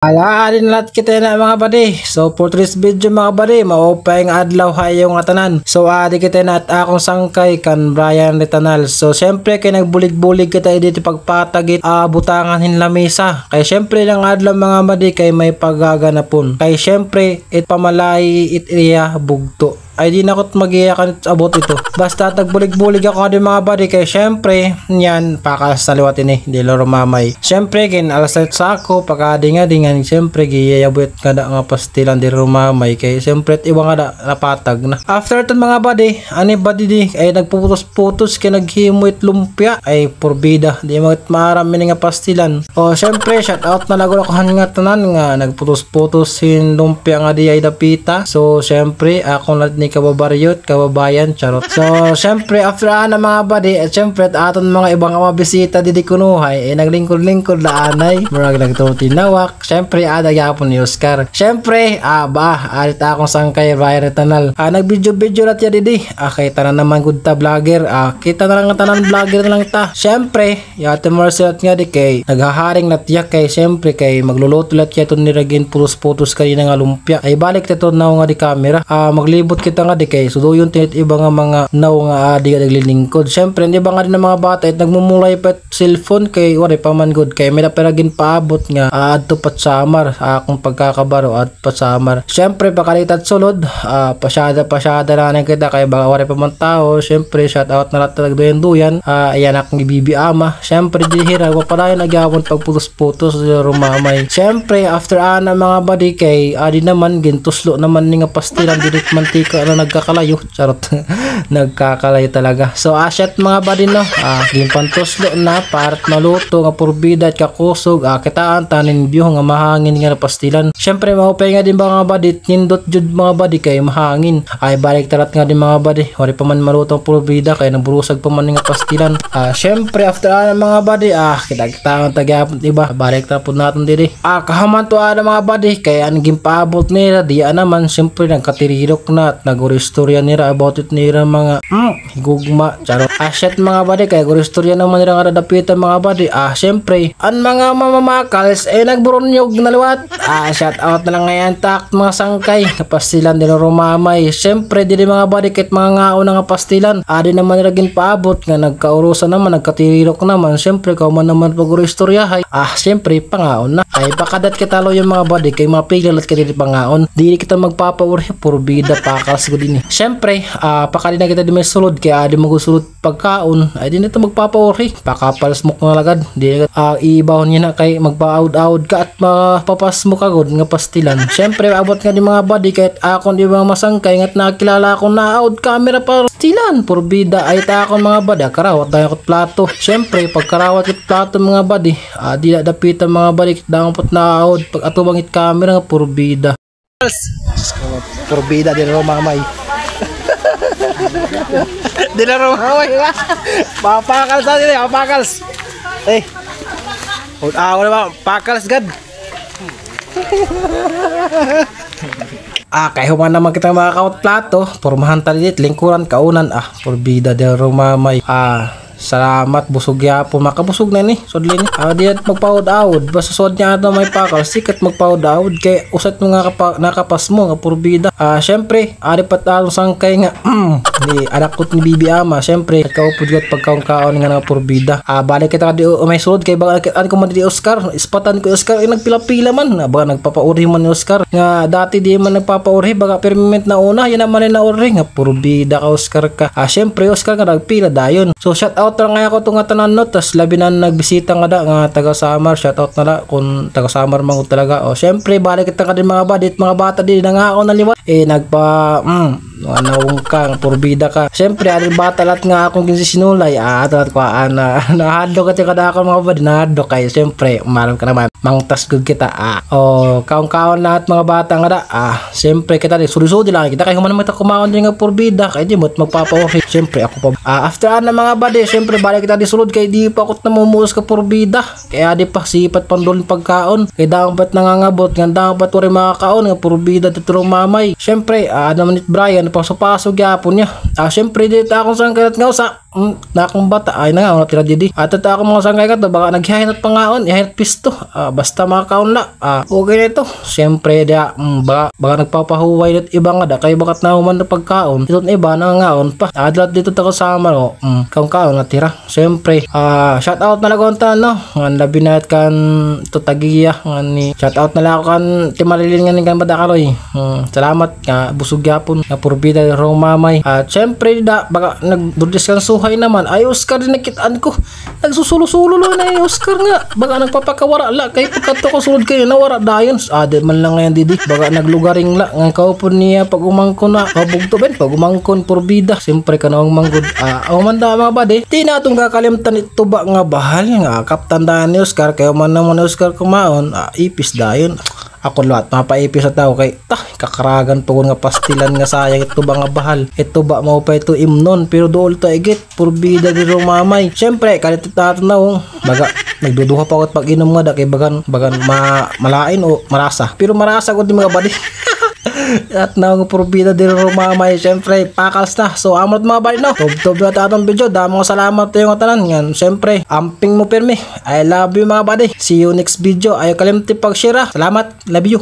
Alaarin lahat kita na mga badi. So for today's video mga badi, maupay nga adlaw hayong atanan. So adi kita na at akong sangkay kan Brian Retanal. So syempre kay nagbulig-bulig kita dito pagpatagit butangan hin lamesa. Kay syempre lang adlaw mga badi kay may pagaganapon. Kay syempre it pamalay it iya bugto. Ay di na ako't mag-iyakan abot ito. Basta tagbulig-bulig ako din mga badi kay syempre yan pakas sa liwat ini di loro mamay. Syempre kin alasat sa ako pagkadinga-dingan syempre giyayabot kada nga pastilan di loro mamay kay syempre iba nga da napatag na. After ito mga badi ani badi di ay nagpuputos-putos kay naghimoit lumpia ay porbida di magit marami nga pastilan. O syempre shout out na lago ako nga tanan nga nagputos-putos sin lumpia nga di ay dapita. So syempre ako ni kababaryot, kababayan, charot. So, syempre, after na mga badi, at syempre, aton mga ibang mga bisita didi kunuhay, naglingkod-lingkod na anay, marag nagtutinawak, syempre, yapon ni Oscar. Syempre, alit akong sangkay, Brian Retanal. Nag-video-video na tiya didi, kay tanan naman good ta vlogger, kita na lang tanan vlogger na lang ta. Syempre, yate marsilat nga di kay, naghaharing na tiya kay, syempre, kay magluluto lat kaya ito niragin pulos-putos kanina nga lumpia. Ay, balik ito na nga di camera, maglibot kita nga di kay sudo yung tinit iba nga mga naw nga di ka naglilingkod. Syempre hindi ba nga din ng mga bata at nagmumulay pa cellphone kay wala pa man good kay may naperagin paabot nga adto pat samar akong pagkakabaro at pasamar. Syempre pakalitat sulod pasyada na nang kita kay baka wala pa man tao. Syempre shout out na lahat duyan ayan akong ibibi ama. Syempre di hira wa pala nagyawon pagputos-putos rumamay. Syempre after ana mga badi kay adi naman gintuslo naman ni nga pastilan didit mantika na nagkakalayo charot nagkakalayo talaga. So asyat mga badi no ginpantuslo na part maluto nga purbida at kakusog kitaan tanin view nga mahangin nga pastilan. Syempre mahupay nga din mga badi nindot jud mga badi kay mahangin ay balik tarat nga din mga badi wala pa man maluto ang purbida kay naburusag pa man nga pastilan. Syempre after mga badi kita tagyapon iba balik tapod natin diri kahaman to mga badi kay ang gimpaabot nila di naman syempre nagkatirirok na at naguristórya nila about it nila mga higugma charot. Asyat mga badi kay guristórya naman nila nga dadapitan mga badi syempre ang mga mamamakals nagburonyog na liwat shout out na lang ngayon tak mga sangkay kapastilan din rumamay. Syempre dili mga badi kahit mga ngao na nga pastilan di naman nila ginpaabot nga nagkaurusan naman nagkatirirok naman. Syempre kau man naman paguristóryahay syempre pangaon na ay pakadat kitalo yung mga badi kay mga piglalat ka dili pangaon dili kita magpapauri purbida pakas ko din. Syempre pakali na kita di may sulod kaya di magusulod pagkaon ay di na ito magpapauri pakapalsmok na lagad di iibawon niya na kay magpaawd-awd ka at mapapasmok agad nga pastilan. Syempre abot nga di mga badi kahit akong di mga masangkay nga't nakilala akong naawd camera pastilan purbida ay takon mga badi karawat tayo kot plato. Syempre pagkarawat kit plato mga badi di na dapitan mga badi dapat naawd pag atubang it camera nga purbida purbida di na mamay di na mamay papakals na din papakals wala ba pakals gad kay human naman kita mga kaut plato pormahan talit lingkuran kaunan purbida di na mamay salamat busog yapon makabusog na ni sodli ni di at magpaud-awd basta sod niya ato may pakal sikat magpaud-awd kay usat mo nga nakapas mo nga purbida. Syempre ari pat atong sangkay nga ni anak ko ni bibi ama. Syempre kaupod gat pagkaon-kaon nga purbida balik kita di may sud kay baka ko man di Oscar ispatan ko Oscar nagpila-pila man baka nagpapauri man ni Oscar nga dati di man nagpapauri baka permanent na una yan naman na uri nga purbida ka Oscar ka. Syempre Oscar nga nagpila dayon. So shout out lang nga ako itong tanan no tas labi na nagbisita nga da nga taga Samar shout out na da kung taga Samar man talaga. Syempre balik kita ka din mga badit mga bata din na nga ako naliwat nagpa nawong kang purbida ka. Syempre ari bata lat nga akong ginsisinulay talat ko nahadlo ka kada ako mga badit nahadlo kay syempre umaram ka naman mangtas good kita kaon-kaon lahat mga bata nga da syempre kita di suri-suri lang kita kay human naman kumaon din nga purbida kay di mo't magpapauri. Syempre ako pa after na mga badit syempre balik kita di sulod kay di pa akot namumuos ka purbida kaya di pa sipat pandulin pagkaon kay dapat nangangabot nga dapat uri makakaon nga purbida dito mamay. Syempre naman ni Brian pasok-pasok yapon niya syempre dito akong sangkalat nga usa na akong bata ay na nga tira didi at ito ako mga sangkay ka to baka naghihinat pa ngaon ihinat pisto basta makaon la okay na ito syempre dia baka nagpapahuway at iba nga da kay bakat na human na pagkaon ito iba na ngaon pa adlat dito ta kasama no kaon na tira syempre shout out na lang konta no ngan labi na kan to tagiya ngan ni shout out na lang ako kan timarilin nga kan badakaroy salamat nga busog yapon nga purbida ro mamay at syempre da baka nagdurdis kan suhay naman ay Oscar din nakitaan ko nagsusulo-sulo na ay Oscar nga baka nagpapakawara la kay pagkato ko sulod kayo nawara dayon di man lang ngayon didi baka naglugaring la nga kaupon niya pag umangkon na kabugto ben pag umangkon purbida siyempre kanawang manggod manda mga bade di na itong kakalimtan ito ba nga bahal nga kaptandaan ni Oscar kayo man naman ni Oscar kumaon ipis dayon ako lahat mapaipis sa tao kay kakaragan po nga pastilan nga sayang ito ba nga bahal ito ba mo pa ito imnon pero dool to igit purbida di rumamay syempre kalit natin na baga nagduduha pa ako pag inom nga da kay bagan malain o marasa pero marasa ko di mga badi at na nga purbida di rumamay syempre pakals na so amot mga badi no tub at atong video damo salamat yung tanan yan syempre amping mo pirmi I love you mga badi see you next video ayaw kalimti pag share salamat love you